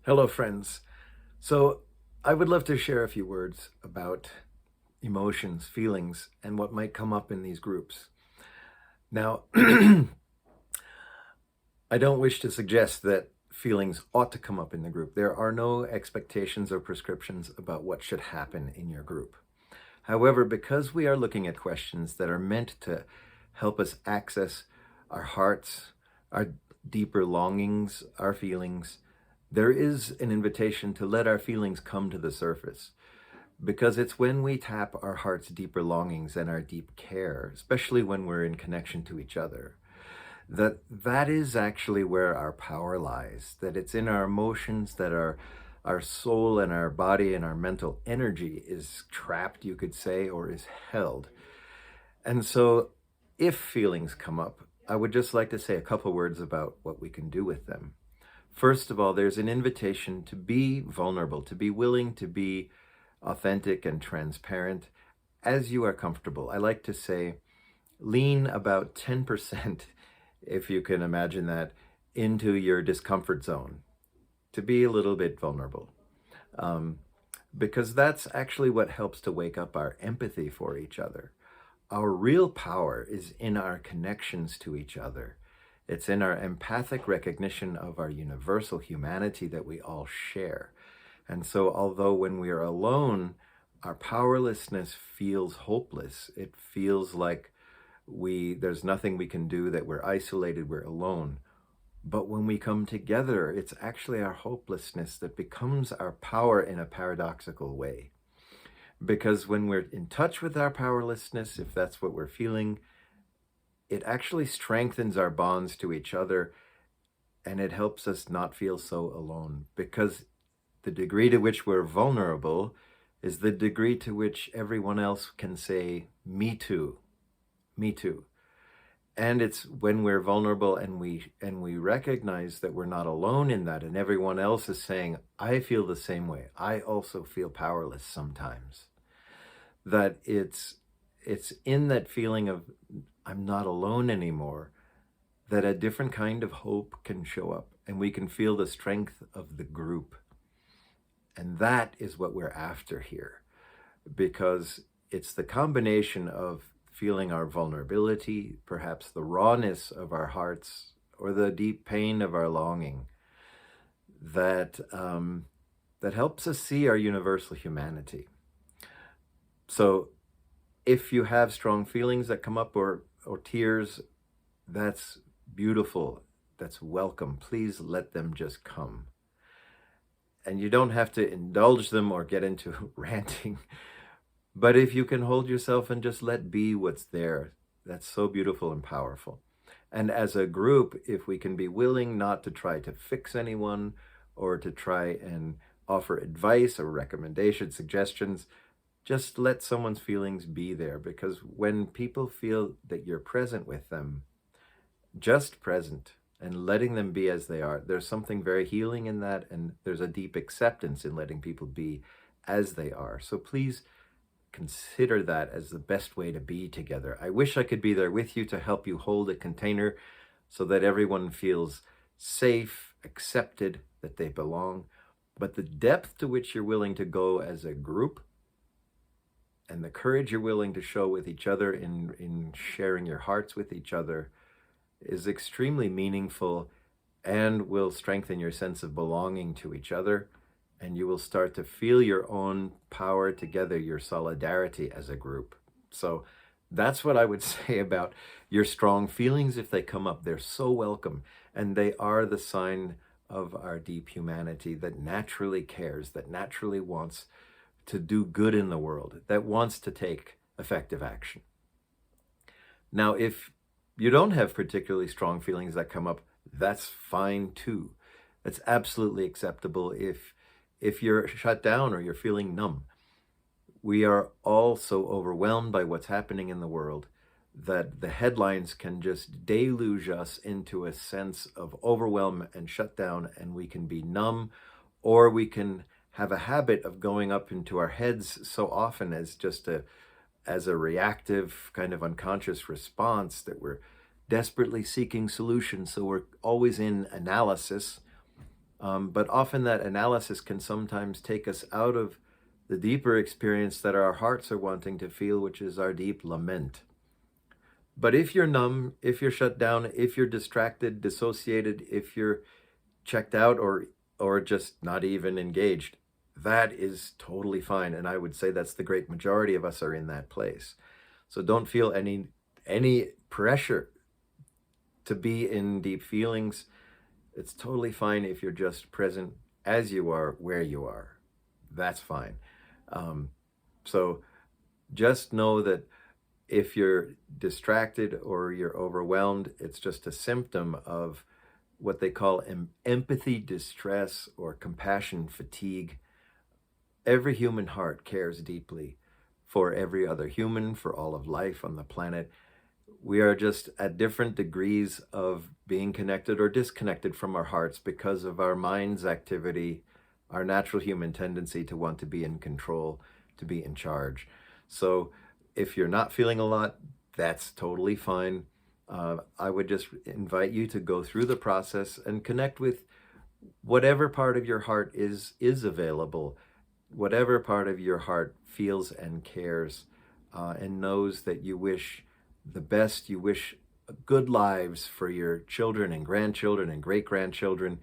Hello, friends. So, I would love to share a few words about emotions, feelings, and what might come up in these groups. Now, I don't wish to suggest that feelings ought to come up in the group. There are no expectations or prescriptions about what should happen in your group. However, because we are looking at questions that are meant to help us access our hearts, our deeper longings, our feelings, there is an invitation to let our feelings come to the surface. Because it's when we tap our heart's deeper longings and our deep care, especially when we're in connection to each other, that is actually where our power lies. That it's in our emotions that our soul and our body and our mental energy is trapped, you could say, or is held. And so if feelings come up, I would just like to say a couple words about what we can do with them. First of all, there's an invitation to be vulnerable, to be willing to be authentic and transparent as you are comfortable. I like to say lean about 10%, if you can imagine that, into your discomfort zone to be a little bit vulnerable. Um, because that's actually what helps to wake up our empathy for each other. Our real power is in our connections to each other. It's in our empathic recognition of our universal humanity that we all share. And so, although when we are alone, our powerlessness feels hopeless, it feels like there's nothing we can do, that we're isolated, we're alone. But when we come together, it's actually our hopelessness that becomes our power in a paradoxical way. Because when we're in touch with our powerlessness, if that's what we're feeling, it actually strengthens our bonds to each other and it helps us not feel so alone. Because the degree to which we're vulnerable is the degree to which everyone else can say, me too, me too. And it's when we're vulnerable and we recognize that we're not alone in that, and everyone else is saying, I feel the same way. I also feel powerless sometimes. That it's in that feeling of I'm not alone anymore that a different kind of hope can show up and we can feel the strength of the group. And that is what we're after here, because it's the combination of feeling our vulnerability, perhaps the rawness of our hearts, or the deep pain of our longing, that helps us see our universal humanity. So, if you have strong feelings that come up, or tears, that's beautiful. That's welcome. Please let them just come. And you don't have to indulge them or get into ranting. But if you can hold yourself and just let be what's there, that's so beautiful and powerful. And as a group, if we can be willing not to try to fix anyone or to try and offer advice or recommendations, suggestions, just let someone's feelings be there. Because when people feel that you're present with them, just present and letting them be as they are, there's something very healing in that. And there's a deep acceptance in letting people be as they are. So please consider that as the best way to be together. I wish I could be there with you to help you hold a container so that everyone feels safe, accepted, that they belong. But the depth to which you're willing to go as a group and the courage you're willing to show with each other in sharing your hearts with each other is extremely meaningful and will strengthen your sense of belonging to each other. And you will start to feel your own power together, your solidarity as a group. So that's what I would say about your strong feelings. If they come up, they're so welcome. And they are the sign of our deep humanity that naturally cares, that naturally wants to do good in the world, that wants to take effective action. Now, if you don't have particularly strong feelings that come up, that's fine too. That's absolutely acceptable if you're shut down or you're feeling numb. We are all so overwhelmed by what's happening in the world that the headlines can just deluge us into a sense of overwhelm and shut down, and we can be numb, or we can have a habit of going up into our heads so often as a reactive kind of unconscious response that we're desperately seeking solutions. So we're always in analysis But often that analysis can sometimes take us out of the deeper experience that our hearts are wanting to feel, which is our deep lament. But if you're numb, if you're shut down, if you're distracted, dissociated, if you're checked out, or just not even engaged, that is totally fine. And I would say that's the great majority of us are in that place. So don't feel any pressure to be in deep feelings. It's totally fine if you're just present as you are, where you are. That's fine. So just know that if you're distracted or you're overwhelmed, it's just a symptom of what they call empathy distress or compassion fatigue. Every human heart cares deeply for every other human, for all of life on the planet. We are just at different degrees of being connected or disconnected from our hearts because of our mind's activity, our natural human tendency to want to be in control, to be in charge. So if you're not feeling a lot, that's totally fine. I would just invite you to go through the process and connect with whatever part of your heart is available, whatever part of your heart feels and cares, and knows that you wish the best, you wish good lives for your children and grandchildren and great-grandchildren,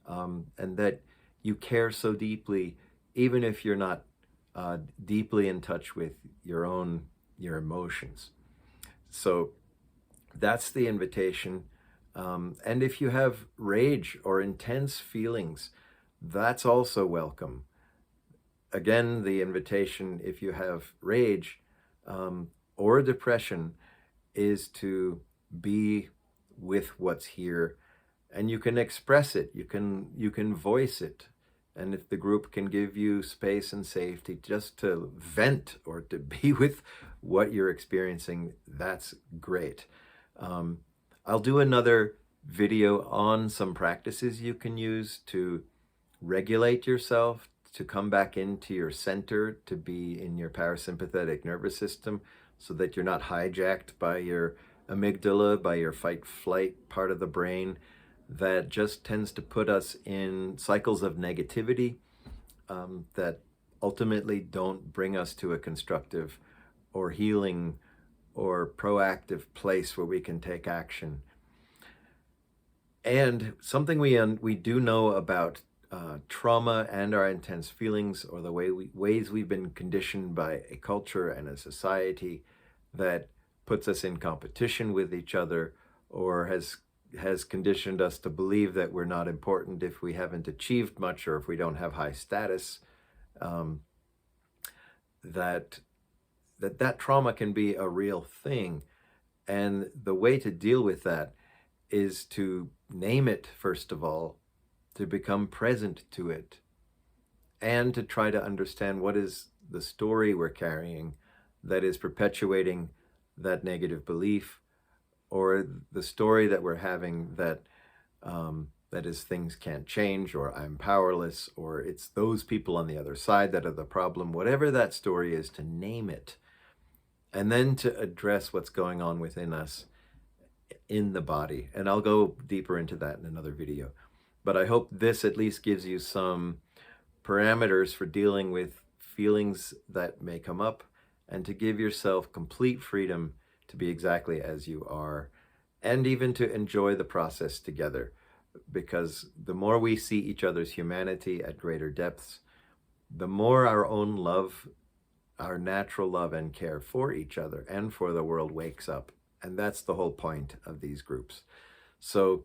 and that you care so deeply, even if you're not deeply in touch with your emotions. So that's the invitation. And if you have rage or intense feelings, that's also welcome. Again, the invitation, if you have rage or depression, is to be with what's here, and you can express it, you can voice it. And if the group can give you space and safety just to vent or to be with what you're experiencing, that's great. I'll do another video on some practices you can use to regulate yourself, to come back into your center, to be in your parasympathetic nervous system, so that you're not hijacked by your amygdala, by your fight-flight part of the brain that just tends to put us in cycles of negativity that ultimately don't bring us to a constructive or healing or proactive place where we can take action. And something we do know about trauma and our intense feelings, or the ways we've been conditioned by a culture and a society that puts us in competition with each other, or has conditioned us to believe that we're not important if we haven't achieved much or if we don't have high status, that trauma can be a real thing. And the way to deal with that is to name it, first of all, to become present to it, and to try to understand what is the story we're carrying that is perpetuating that negative belief, or the story that we're having that that is things can't change, or I'm powerless, or it's those people on the other side that are the problem. Whatever that story is, to name it, and then to address what's going on within us in the body. And I'll go deeper into that in another video. But I hope this at least gives you some parameters for dealing with feelings that may come up, and to give yourself complete freedom to be exactly as you are, and even to enjoy the process together. Because the more we see each other's humanity at greater depths, the more our own love, our natural love and care for each other and for the world wakes up. And that's the whole point of these groups. So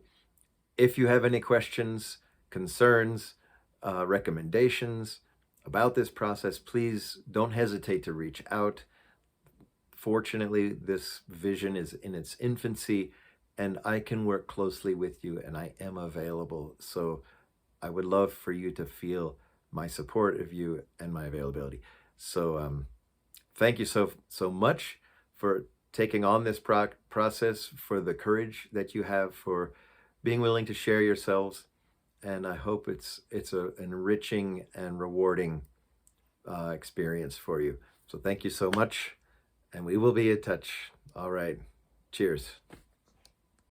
if you have any questions, concerns, recommendations about this process, please don't hesitate to reach out. Fortunately, this vision is in its infancy, and I can work closely with you, and I am available. So I would love for you to feel my support of you and my availability. So thank you so much for taking on this process, for the courage that you have, for being willing to share yourselves. And I hope it's an enriching and rewarding experience for you. So thank you so much, and we will be in touch. All right. Cheers.